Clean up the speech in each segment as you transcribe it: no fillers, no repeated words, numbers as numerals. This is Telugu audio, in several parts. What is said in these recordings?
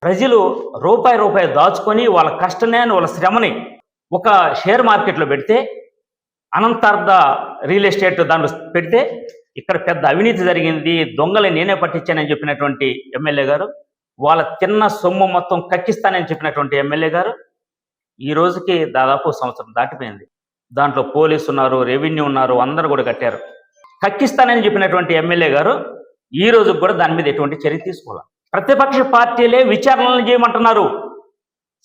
ప్రజలు రూపాయి రూపాయి దాచుకొని వాళ్ళ కష్టనాన్ని వాళ్ళ శ్రమని ఒక షేర్ మార్కెట్లో పెడితే, అనంతార్థ రియల్ ఎస్టేట్ దాంట్లో పెడితే ఇక్కడ పెద్ద అవినీతి జరిగింది, దొంగలు నేనే పట్టించానని చెప్పినటువంటి ఎమ్మెల్యే గారు, వాళ్ళ తిన్న సొమ్ము మొత్తం కక్కిస్తానని చెప్పినటువంటి ఎమ్మెల్యే గారు ఈ రోజుకి దాదాపు సంవత్సరం దాటిపోయింది. దాంట్లో పోలీసు ఉన్నారు, రెవెన్యూ ఉన్నారు, అందరూ కూడా కట్టారు. కక్కిస్తానని చెప్పినటువంటి ఎమ్మెల్యే గారు ఈ రోజుకి కూడా దాని మీద ఎటువంటి చర్య తీసుకోవాలి. ప్రతిపక్ష పార్టీలే విచారణలు చేయమంటున్నారు,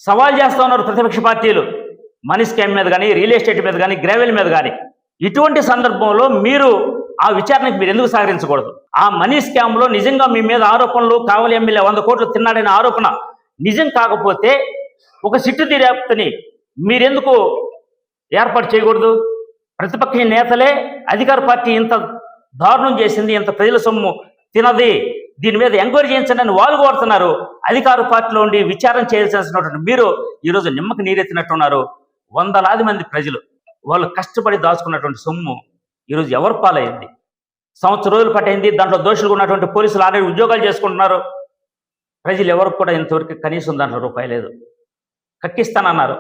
సవాల్ చేస్తూ ఉన్నారు ప్రతిపక్ష పార్టీలు, మనీ స్కామ్ మీద కానీ, రియల్ ఎస్టేట్ మీద కానీ, గ్రావెల్ మీద కానీ. ఇటువంటి సందర్భంలో మీరు ఆ విచారణకు మీరు ఎందుకు సహకరించకూడదు? ఆ మనీ స్కామ్లో నిజంగా మీ మీద ఆరోపణలు, కావలి ఎమ్మెల్యే 100 కోట్లు తిన్నాడనే ఆరోపణ నిజం కాకపోతే ఒక సిట్టు దర్యాప్తుని మీరెందుకు ఏర్పాటు చేయకూడదు? ప్రతిపక్ష నేతలే అధికార పార్టీ ఇంత దారుణం చేసింది, ఇంత ప్రజల సొమ్ము తినది, దీని మీద ఎంక్వైరీ చేయించండి అని వాళ్ళు కోరుతున్నారు. అధికార పార్టీలో ఉండి విచారణ చేయాల్సినటువంటి మీరు ఈరోజు నిమ్మకి నీరెత్తినట్టున్నారు. వందలాది మంది ప్రజలు వాళ్ళు కష్టపడి దాచుకున్నటువంటి సొమ్ము ఈరోజు ఎవరు పాలైంది? సంవత్సరం రోజులు పట్టయింది. దాంట్లో దోషులు ఉన్నటువంటి పోలీసులు ఆల్రెడీ ఉద్యోగాలు చేసుకుంటున్నారు. ప్రజలు ఎవరికి కూడా ఇంతవరకు కనీసం దాంట్లో రూపాయి లేదు. కక్కిస్తానన్నారు,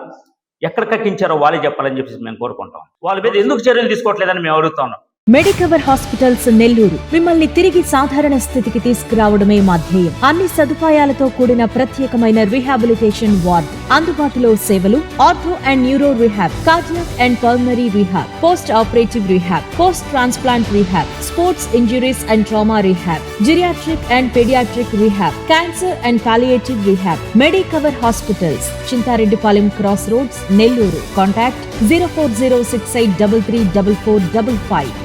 ఎక్కడ కక్కించారో వాళ్ళే చెప్పాలని చెప్పేసి మేము కోరుకుంటాం. వాళ్ళ మీద ఎందుకు చర్యలు తీసుకోవట్లేదని మేము అడుగుతా ఉన్నాం. మెడికవర్ హాస్పిటల్స్ నెల్లూరు మిమ్మల్ని తిరిగి సాధారణ స్థితికి తీసుకురావడమే మా ధ్యేయం. అన్ని సదుపాయాలతో కూడిన ప్రత్యేకమైన రీహాబిలిటేషన్ వార్డ్, అందుబాటులో సేవలు ortho and neuro rehab, cardiac and pulmonary rehab, post operative rehab, post transplant rehab, sports injuries and trauma rehab, geriatric and paediatric rehab, cancer and palliative rehab. Medicover hospitals, Chintareddypalem cross roads, Nellore. Contact 040683344555.